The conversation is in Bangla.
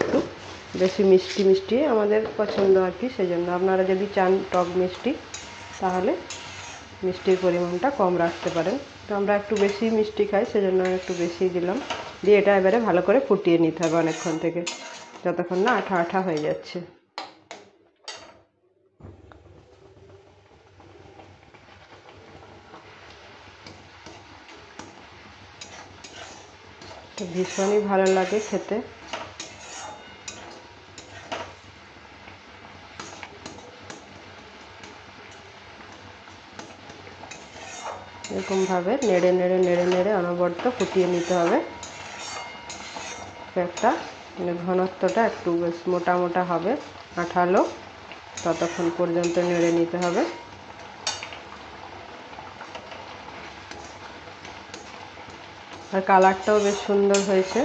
একটু বেশি মিষ্টি মিষ্টি আমাদের পছন্দ আর কি, সেই জন্য আপনারা যদি চান টক মিষ্টি তাহলে মিষ্টির পরিমাণটা কম রাখতে পারেন। তো আমরা একটু বেশি মিষ্টি খাই, সেজন্য একটু বেশি দিলাম। দিয়ে এটা এবারে ভালো করে ফুটিয়ে নিতে হবে অনেকক্ষণ থেকে, যতক্ষণ না আঠা আঠা হয়ে যাচ্ছে। তো ভীষণই ভালো লাগে খেতে। এরকমভাবে নেড়ে নেড়ে নেড়ে নেড়ে অনবরত ফুটিয়ে নিতে হবে। একটা মানে ঘনত্বটা একটু বেশ মোটা মোটা হবে, আঠালো, ততক্ষণ পর্যন্ত নেড়ে নিতে হবে। আর কালারটাও বেশ সুন্দর হয়েছে।